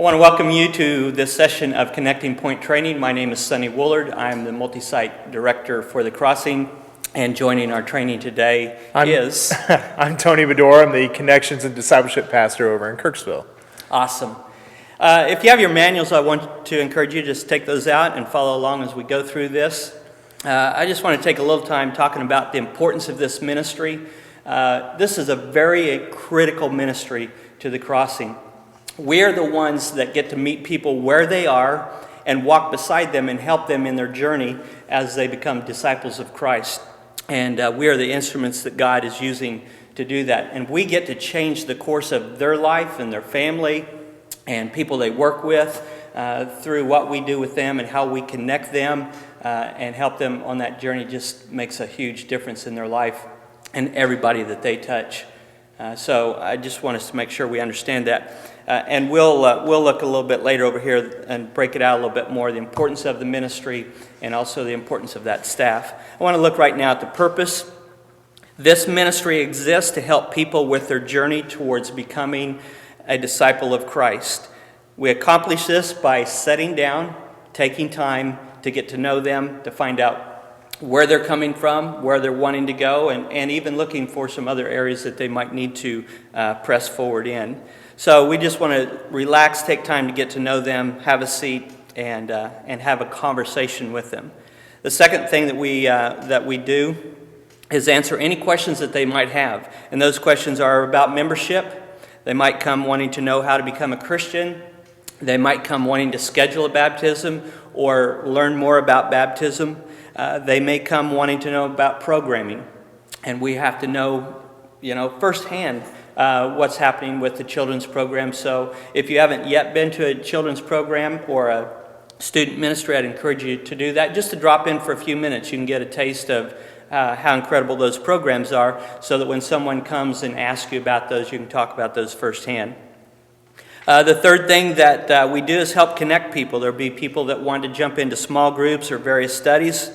I want to welcome you to this session of Connecting Point Training. My name is Sonny Woolard. I'm the multi-site director for The Crossing, and joining our training today is... I'm Tony Bedore. I'm the Connections and Discipleship Pastor over in Kirksville. Awesome. If you have your manuals, I want to encourage you to just take those out and follow along as we go through this. I just want to take a little time talking about the importance of this ministry. This is a very critical ministry to The Crossing. We're the ones that get to meet people where they are and walk beside them and help them in their journey as they become disciples of Christ. And we are the instruments that God is using to do that. And we get to change the course of their life and their family and people they work with through what we do with them and how we connect them and help them on that journey. Just makes a huge difference in their life and everybody that they touch. So I just want us to make sure we understand that. And we'll look a little bit later over here and break it out a little bit more, the importance of the ministry and also the importance of that staff. I want to look right now at the purpose. This ministry exists to help people with their journey towards becoming a disciple of Christ. We accomplish this by sitting down, taking time to get to know them, to find out where they're coming from, where they're wanting to go, and even looking for some other areas that they might need to press forward in. So we just want to relax, take time to get to know them, have a seat, and have a conversation with them. The second thing that we do is answer any questions that they might have. And those questions are about membership. They might come wanting to know how to become a Christian. They might come wanting to schedule a baptism or learn more about baptism. They may come wanting to know about programming. And we have to know, firsthand what's happening with the children's program. So if you haven't yet been to a children's program or a student ministry, I'd encourage you to do that. Just to drop in for a few minutes, you can get a taste of how incredible those programs are, so that when someone comes and asks you about those, you can talk about those firsthand. The third thing that we do is help connect people. There'll be people that want to jump into small groups or various studies,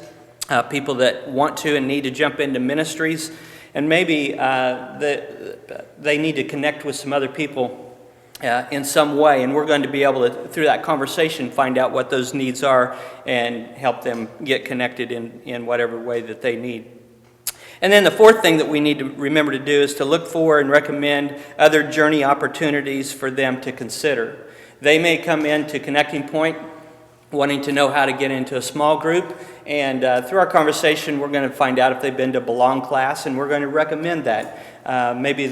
people that want to and need to jump into ministries, and maybe they need to connect with some other people in some way, and we're going to be able to, through that conversation, find out what those needs are and help them get connected in whatever way that they need. And then the fourth thing that we need to remember to do is to look for and recommend other journey opportunities for them to consider. They may come into Connecting Point wanting to know how to get into a small group, and through our conversation we're going to find out if they've been to Belong class, and we're going to recommend that. Maybe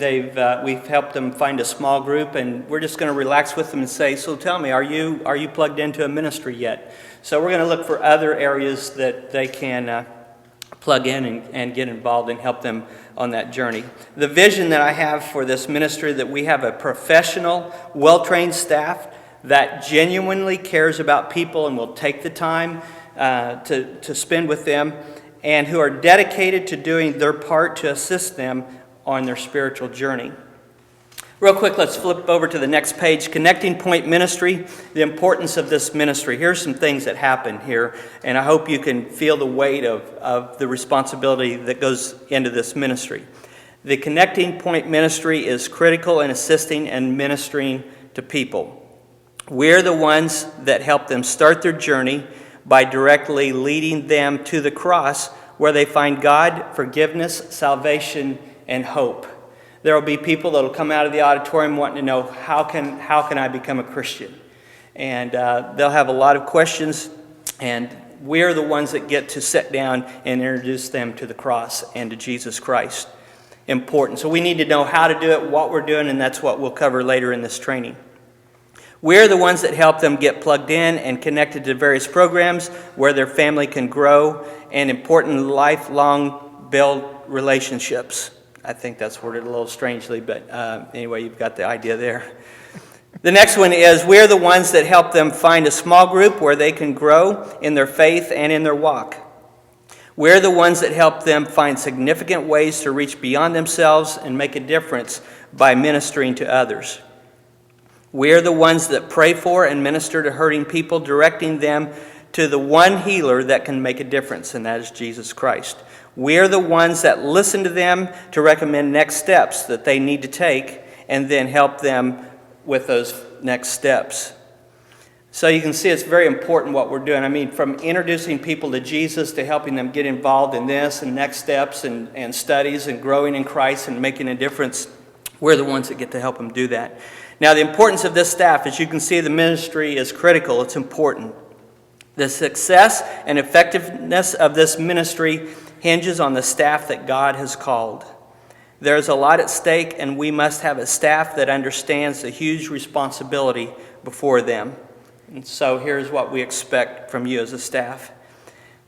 we've helped them find a small group, and we're just going to relax with them and say, so tell me, are you plugged into a ministry yet? So we're going to look for other areas that they can plug in and get involved and help them on that journey. The vision that I have for this ministry, that we have a professional, well-trained staff that genuinely cares about people and will take the time to spend with them, and who are dedicated to doing their part to assist them on their spiritual journey. Real quick, let's flip over to the next page. Connecting Point Ministry, the importance of this ministry. Here's some things that happen here, and I hope you can feel the weight of the responsibility that goes into this ministry. The Connecting Point Ministry is critical in assisting and ministering to people. We're the ones that help them start their journey by directly leading them to the cross, where they find God, forgiveness, salvation, and hope. There will be people that will come out of the auditorium wanting to know, how can I become a Christian? And they'll have a lot of questions, and we're the ones that get to sit down and introduce them to the cross and to Jesus Christ. Important. So we need to know how to do it, what we're doing, and that's what we'll cover later in this training. We're the ones that help them get plugged in and connected to various programs where their family can grow, and important lifelong build relationships. I think that's worded a little strangely, but anyway, you've got the idea there. The next one is, we're the ones that help them find a small group where they can grow in their faith and in their walk. We're the ones that help them find significant ways to reach beyond themselves and make a difference by ministering to others. We're the ones that pray for and minister to hurting people, directing them to the one healer that can make a difference, and that is Jesus Christ. We're the ones that listen to them to recommend next steps that they need to take, and then help them with those next steps. So you can see it's very important what we're doing. I mean, from introducing people to Jesus to helping them get involved in this and next steps and studies and growing in Christ and making a difference, we're the ones that get to help them do that. Now, the importance of this staff, as you can see, the ministry is critical. It's important. The success and effectiveness of this ministry hinges on the staff that God has called. There's a lot at stake, and we must have a staff that understands the huge responsibility before them. And so here's what we expect from you as a staff.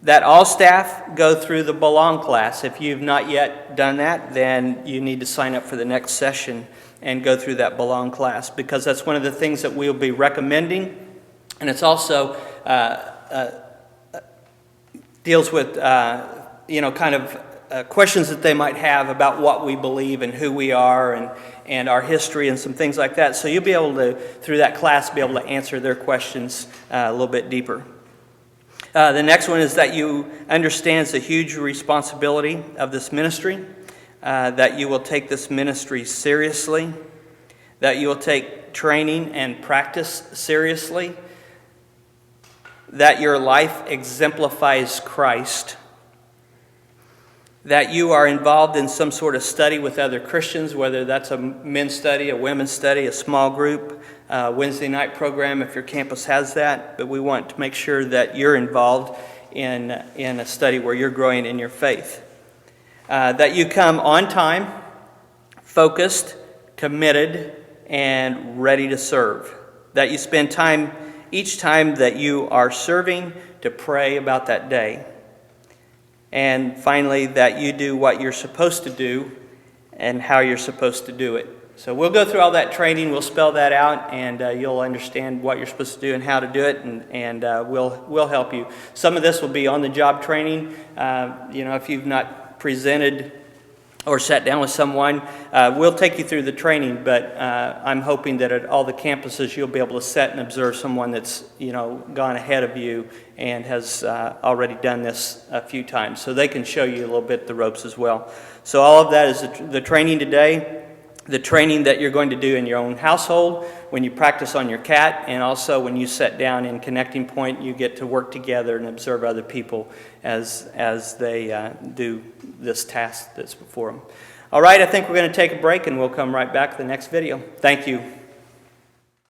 That all staff go through the Belong class. If you've not yet done that, then you need to sign up for the next session and go through that Belong class, because that's one of the things that we'll be recommending. And it's also deals with, questions that they might have about what we believe and who we are and our history and some things like that. So you'll be able to, through that class, be able to answer their questions a little bit deeper. The next one is that you understand the huge responsibility of this ministry, that you will take this ministry seriously, that you will take training and practice seriously, that your life exemplifies Christ, that you are involved in some sort of study with other Christians, whether that's a men's study, a women's study, a small group, Wednesday night program if your campus has that. But we want to make sure that you're involved in a study where you're growing in your faith. That you come on time, focused, committed, and ready to serve. That you spend time each time that you are serving to pray about that day. And finally, that you do what you're supposed to do and how you're supposed to do it. So we'll go through all that training, we'll spell that out, and you'll understand what you're supposed to do and how to do it, and we'll help you. Some of this will be on-the-job training. If you've not presented or sat down with someone, we'll take you through the training, but I'm hoping that at all the campuses you'll be able to sit and observe someone that's gone ahead of you and has already done this a few times, so they can show you a little bit the ropes as well. So all of that is the training today, the training that you're going to do in your own household, when you practice on your cat, and also when you sit down in Connecting Point, you get to work together and observe other people as they do this task that's before them. All right, I think we're going to take a break, and we'll come right back to the next video. Thank you.